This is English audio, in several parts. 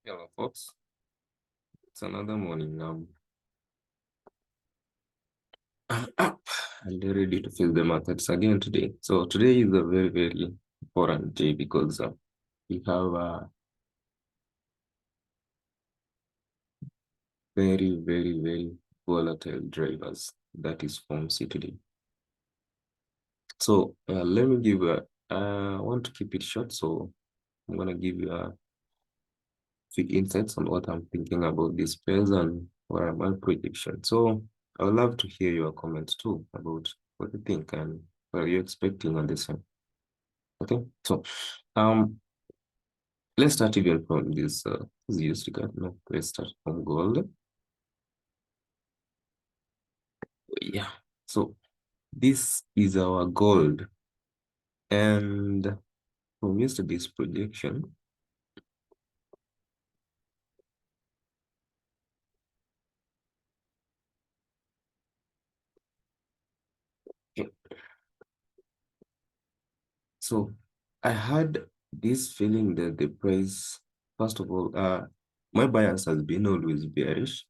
Hello, folks. It's another morning. I'm up and ready to face the markets again today. So today is a very, very important day because we have very, very, very volatile drivers that is FOMC today. So let me give I want to keep it short, so I'm gonna give you a few insights on what I'm thinking about these pairs and what are my predictions. So I would love to hear your comments too about what you think and what are you expecting on this one. Okay, so um, let's start even from this Usdcad. No, let's start from gold. Yeah, so this is our gold, and from yesterday's projection, yeah, so I had this feeling that the price, first of all, my bias has been always bearish.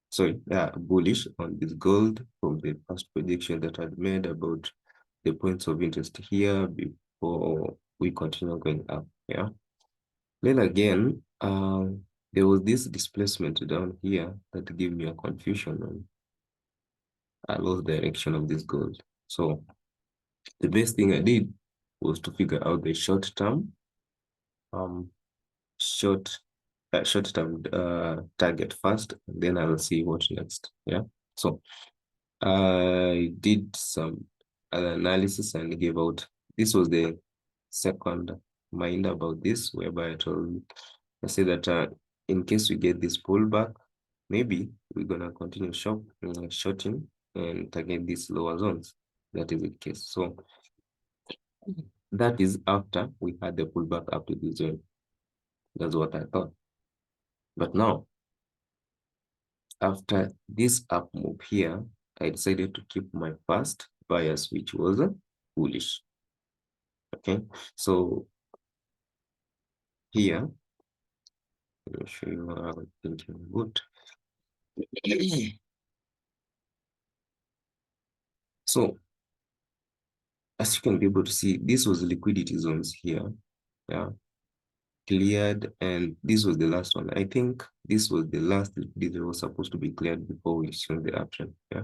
Sorry, bullish on this gold from the past prediction that I'd made about the points of interest here before we continue going up. Yeah. Then again, there was this displacement down here that gave me a confusion on I lost direction of this gold. So the best thing I did was to figure out the short term, um, short, short term target first, and then I'll see what next. Yeah. So I did some analysis and gave out. This was the second mind about this, whereby I say that in case we get this pullback, maybe we're gonna continue shorting and target these lower zones. That is the case. So that is after we had the pullback up to this zone. That's what I thought. But now, after this up move here, I decided to keep my first bias, which was bullish. Okay, so here, let me show you what I was thinking about. So as you can be able to see, this was liquidity zones here. Yeah, cleared, and this was the last one. I think this was the last liquidity that was supposed to be cleared before we show the option. Yeah,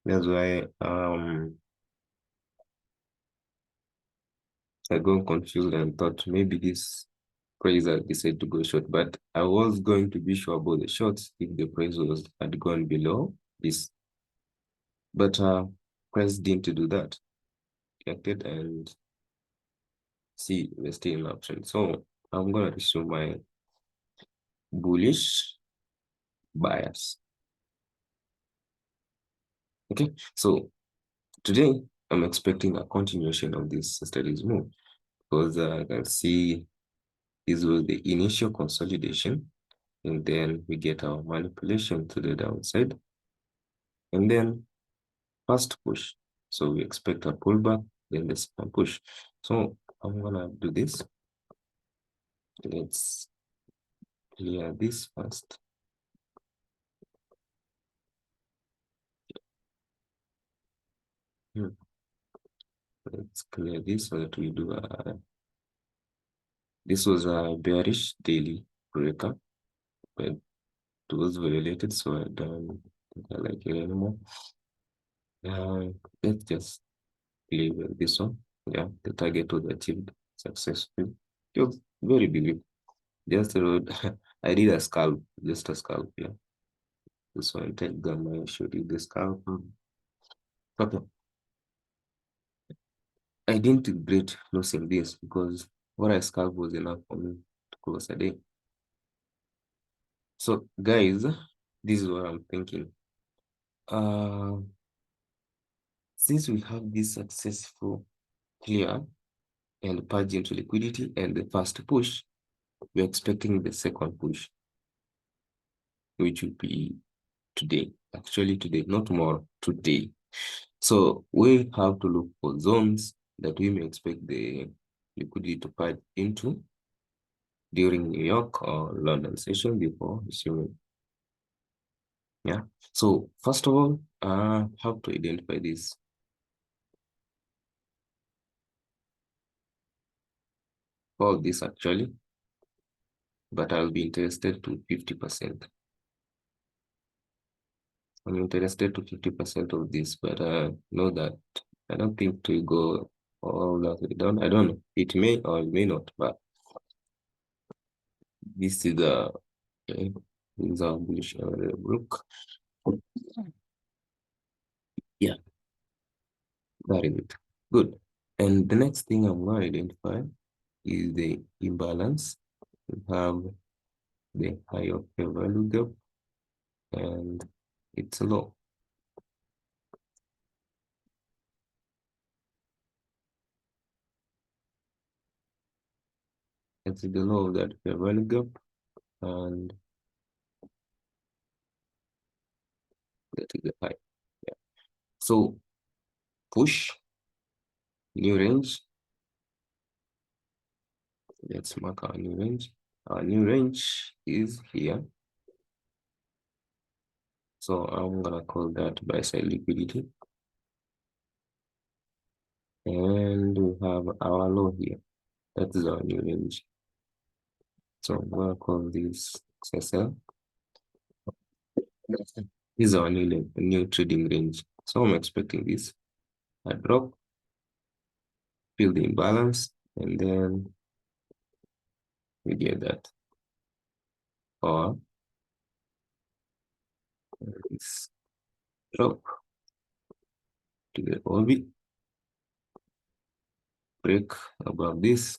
that's why I got confused and thought maybe this price had decided to go short, but I was going to be sure about the shorts if the price had gone below this. But price didn't do that. Connected and see we're still in option. So I'm gonna resume my bullish bias. Okay, so today I'm expecting a continuation of this studies move because I can see this was the initial consolidation, and then we get our manipulation to the downside, and then first push. So we expect a pullback, then the second push. So I'm gonna do this. Let's clear this first. Let's clear this so that we do this was a bearish daily breaker, but it was violated, so I don't think I like it anymore. Let's just leave this one. Yeah, the target was achieved successfully. It was very big. Just I did a scalp, just a scalp. Yeah, this one take gamma. I showed you the scalp. Okay, I didn't regret losing this because what I scalp was enough for me to close a day. So guys, this is what I'm thinking. Since we have this successful clear and purge into liquidity and the first push, we're expecting the second push, which will be today. Actually today, not tomorrow, today. So we have to look for zones that we may expect the liquidity to purge into. during New York or London session before assuming. Yeah. So first of all, how to identify this? All this actually, but I'll be interested to 50%. I'm interested to 50% of this, but know that I don't think to go all that way down. I don't know. It may or it may not, but this is the okay, this is our bullish look. Yeah, that is it. Good. And the next thing I'm going to identify is the imbalance. We have the high of the value gap and it's low. It's the low of that fair value gap and that is the high. Yeah. So push, new range. Let's mark our new range. Our new range is here. So I'm gonna call that buy side liquidity. And we have our low here. That is our new range. So I'm gonna call this SSL. This is our new trading range. So I'm expecting this. A drop, fill the imbalance, and then we get that. Or this drop to the OB, break above this.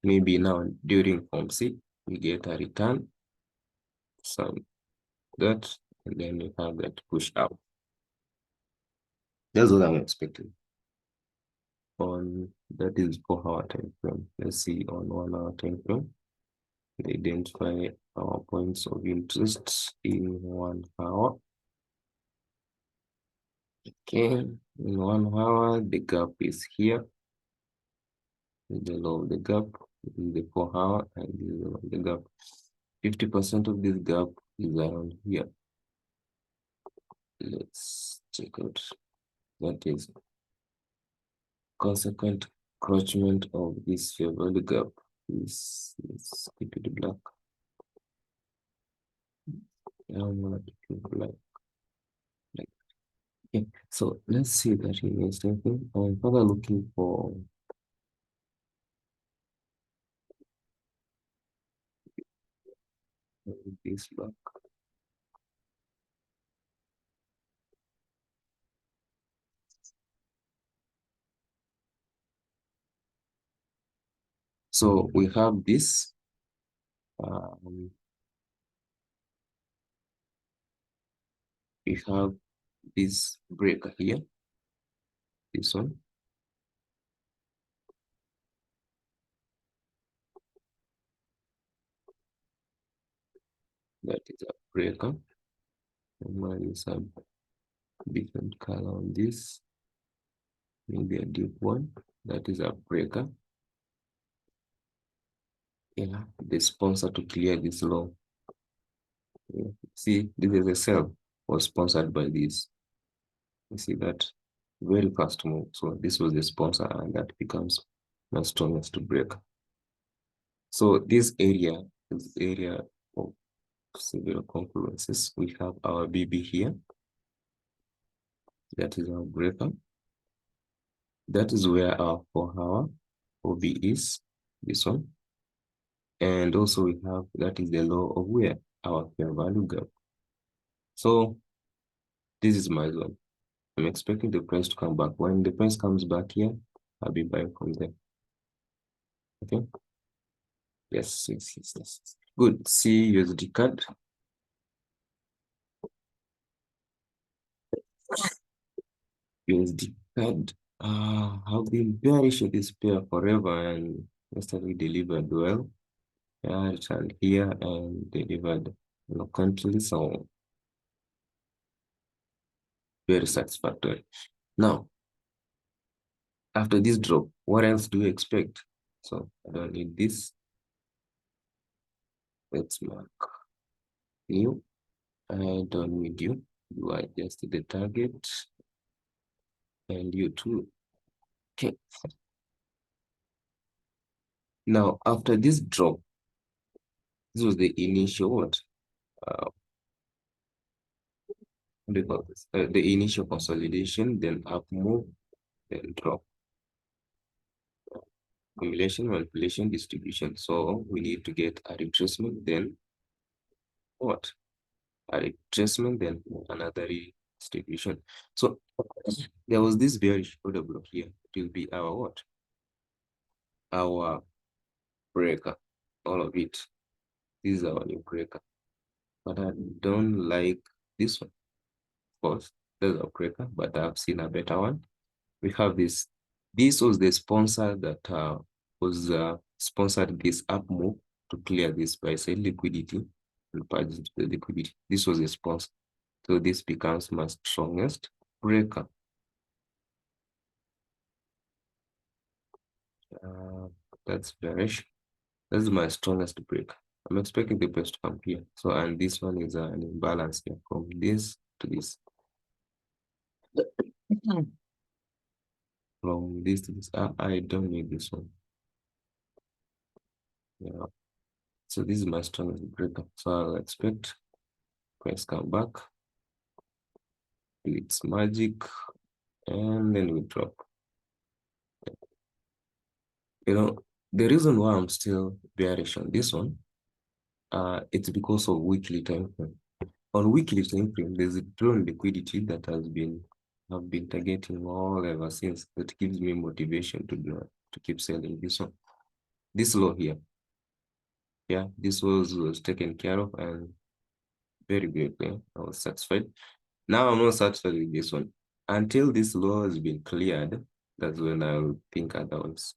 Maybe now during form C, we get a return, some that, and then we have that push out. That's what I'm expecting. On that is 4-hour time frame. Let's see on 1-hour time frame. Identify our points of interest in 1 hour. Okay, in 1 hour, the gap is here. The low of the gap is the 4-hour, and the gap. 50% of this gap is around here. Let's check out. That is consequent encroachment of this fair value gap. Let's keep it black. I'm gonna keep it black. Okay, so let's see that in a second. I'm further looking for this block. So we have this. We have this breaker here. This one. That is a breaker. I'm going to use a different color on this. Maybe a deep one. That is a breaker. Yeah, the sponsor to clear this low. Yeah. See, this is a sell was sponsored by this. You see that very fast move. So this was the sponsor, and that becomes my strongest to break. So this area is area of several confluences. We have our BB here. That is our breaker. That is where our 4-hour OB is, this one. And also we have, that is the low of where our fair value gap. So this is my zone. I'm expecting the price to come back. When the price comes back here, I'll be buying from there. Okay. Yes, yes, yes, yes. Good. See Usdcad. Usdcad. I've been bearish with this pair forever, and yesterday delivered well. Yeah, returned here and delivered locally, so very satisfactory. Now, after this drop, what else do you expect? So I don't need this. Let's mark new. I don't need you. You are just the target, and you too. Okay. Now, after this drop, this was the initial what? What do you call this? The initial consolidation, then up move, then drop. Accumulation, manipulation, distribution. So we need to get a retracement, then what? A retracement, then another distribution. So there was this bearish order block here. It will be our what? Our breaker. All of it. This is our new breaker. But I don't like this one. Of course, there's a breaker, but I've seen a better one. We have this. This was the sponsor that was sponsored this up move to clear this buy side liquidity and purge the liquidity. This was the sponsor. So this becomes my strongest breaker. Uh, that's bearish. That's my strongest breaker. I'm expecting the best to come here. So, and this one is an imbalance here from this to this. From this to this. I don't need this one. Yeah. So this is my strongest breaker. So I'll expect price come back. It's magic. And then we drop. You know, the reason why I'm still bearish on this one, it's because of weekly time frame. On weekly time frame, there's a drawn liquidity that I've been targeting all ever since. That gives me motivation to keep selling this one. This low here, yeah, this was taken care of and very greatly. I was satisfied. Now I'm not satisfied with this one. Until this low has been cleared, that's when I'll think otherwise.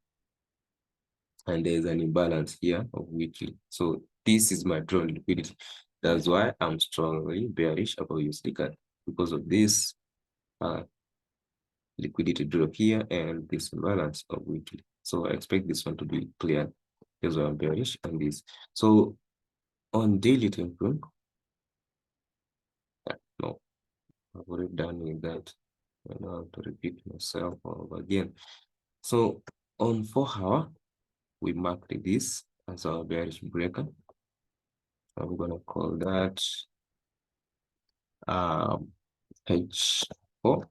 And there's an imbalance here of weekly. So this is my drawn liquidity. That's why I'm strongly bearish about Usdcad because of this liquidity drop here and this imbalance of weekly. So I expect this one to be cleared. That's why I'm bearish on this. So on daily time frame, no, I've already done with that. I don't have to repeat myself all over again. So on 4 hour, we marked this as our bearish breaker. I'm gonna call that H4.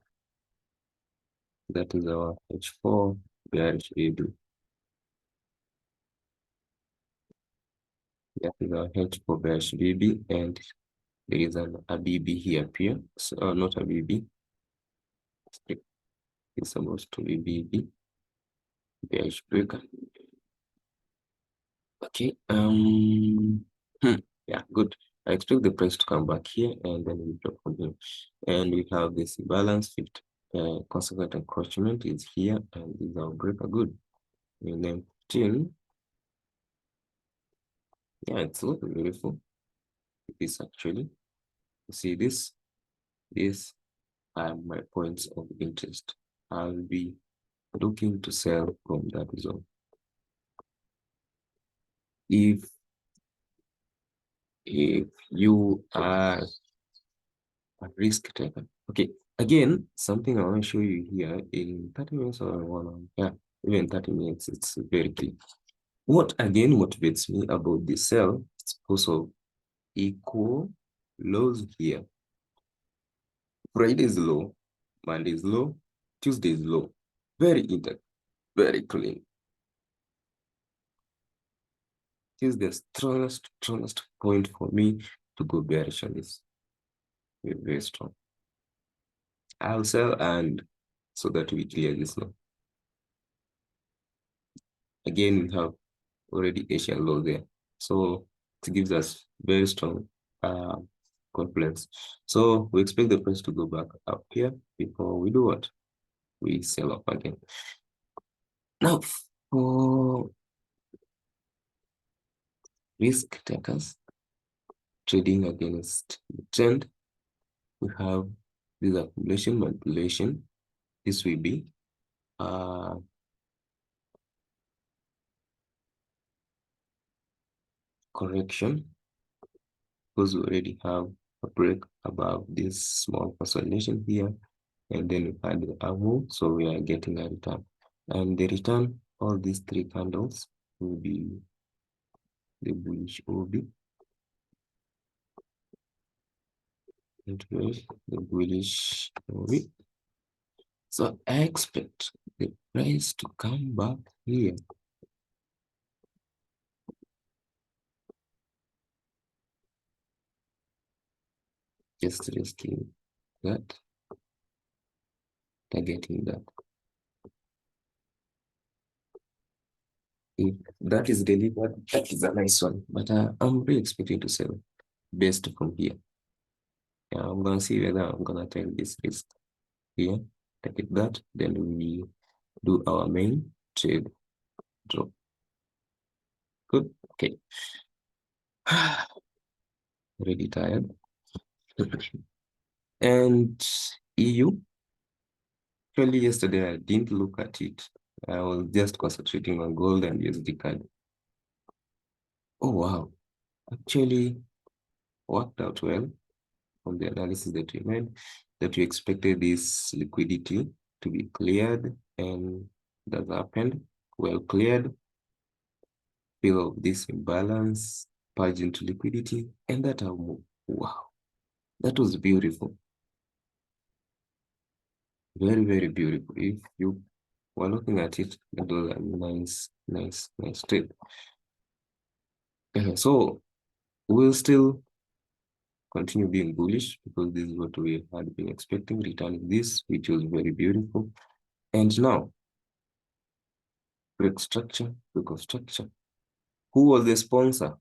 That is our H4 bearish AB. That is our H4 bearish BB, and there is a BB here, so not a BB. It's supposed to be BB bearish breaker. Okay. Yeah, good. I expect the price to come back here and then we drop from here. And we have this balance fit. Consequent encroachment is here and this is our breaker. Good. We name 15. Yeah, it's looking beautiful. This actually. You see this? These are my points of interest. I'll be looking to sell from that zone. If you are a risk taker. Okay, again, something I want to show you here in 30 minutes or 1 hour. Yeah, even 30 minutes, it's very clear. What again motivates me about the sell, it's also equal lows here. Friday is low, Monday is low, Tuesday is low. Very intact, very clean. Here's the strongest point for me to go bearish on this. Very, very strong. I'll sell and so that we clear this low. Again, we have already Asian low there. So it gives us very strong confidence. So we expect the price to go back up here before we do what? We sell off again. Now, for risk takers trading against the trend, we have this accumulation manipulation. This will be correction because we already have a break above this small consolidation here, and then we had a move, so we are getting a return. And the return, all these three candles will be the bullish OB, the bullish OB. So I expect the price to come back here. Just risking that, targeting that. If that is delivered, that is a nice one. But I'm really expecting to sell based from here. Yeah, I'm gonna see whether I'm gonna take this risk here, take it that, then we do our main trade drop. Good. Okay. Really tired. And EU, actually yesterday I didn't look at it. I was just concentrating on gold and Usdcad. Oh wow. Actually worked out well from the analysis that we made, that we expected this liquidity to be cleared, and that happened. Well cleared, fill of this imbalance, purge into liquidity, and that have moved. Wow, that was beautiful. Very, very beautiful. If you were looking at it, that was a nice trade. So we'll still continue being bullish because this is what we had been expecting, returning this, which was very beautiful. And now, break structure, break of structure. Who was the sponsor?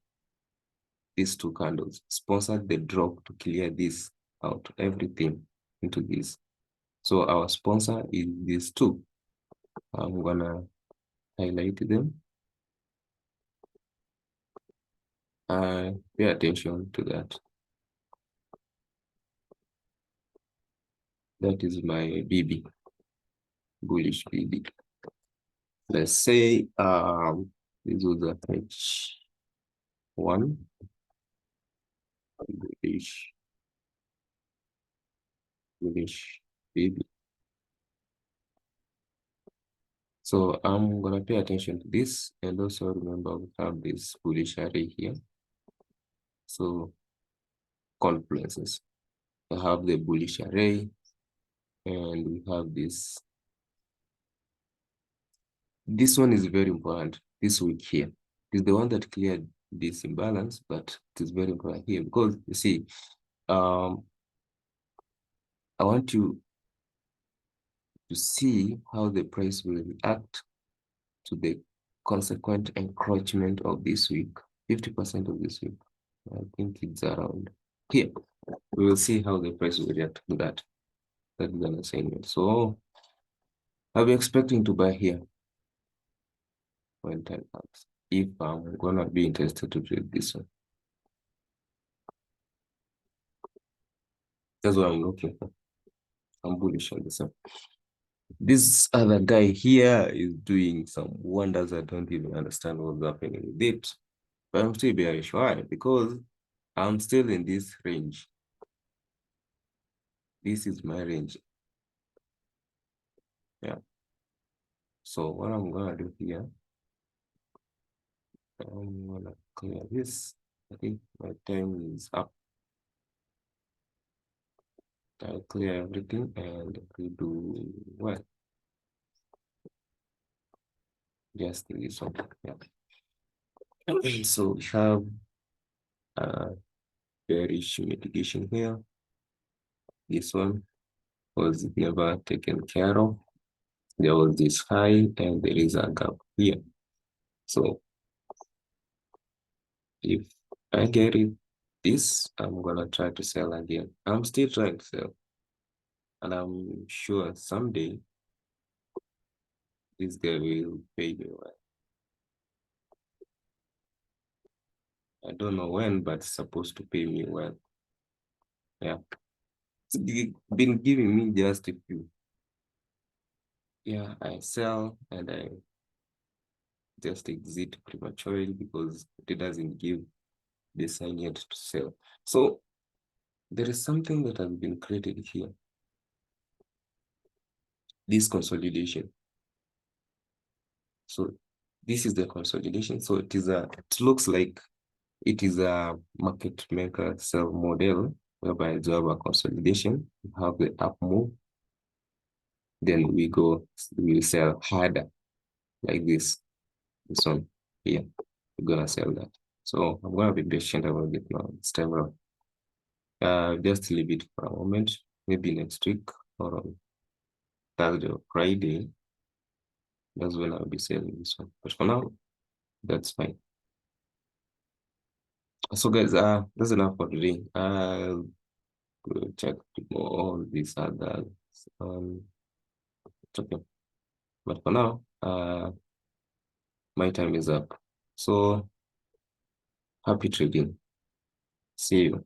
These two candles sponsored the drop to clear this out, everything into this. So our sponsor is these two. I'm gonna highlight them. Pay attention to that. That is my BB, bullish BB. Let's say this was a H1, bullish BB. So I'm gonna pay attention to this, and also remember we have this bullish array here. So confluences. I have the bullish array, and we have this. This one is very important. This week here is the one that cleared this imbalance, but it is very important here because you see, I want you to see how the price will react to the consequent encroachment of this week, 50% of this week. I think it's around here. We will see how the price will react to that. That is an assignment. So I'll be expecting to buy here when time comes, if I'm gonna be interested to trade this one. That's what I'm looking for. I'm bullish on this one. This other guy here is doing some wonders. I don't even understand what's happening with it. But I'm still bearish. Why? Because I'm still in this range. This is my range. Yeah. So what I'm gonna do here, I'm gonna clear this. I think my time is up. I'll clear everything and we do well. Just this one. Yeah. So we have bearish mitigation here. This one was never taken care of. There was this high and there is a gap here. So if I get it, this, I'm gonna try to sell again. I'm still trying to sell. And I'm sure someday this guy will pay me well. I don't know when, but it's supposed to pay me well. Yeah. It's been giving me just a few. Yeah, I sell and I just exit prematurely because it doesn't give design yet to sell. So there is something that has been created here. This consolidation. So this is the consolidation. So it looks like it is a market maker sell model whereby you have a consolidation, you have the up move, then we sell harder like this one here. We're gonna sell that. So I'm gonna be patient about it now. It's time around. Just leave it for a moment, maybe next week or on Thursday or Friday. That's when I'll be selling this one. But for now, that's fine. So guys, that's enough for today. I'll go check all these others. It's okay. But for now, my time is up. So happy trading. See you.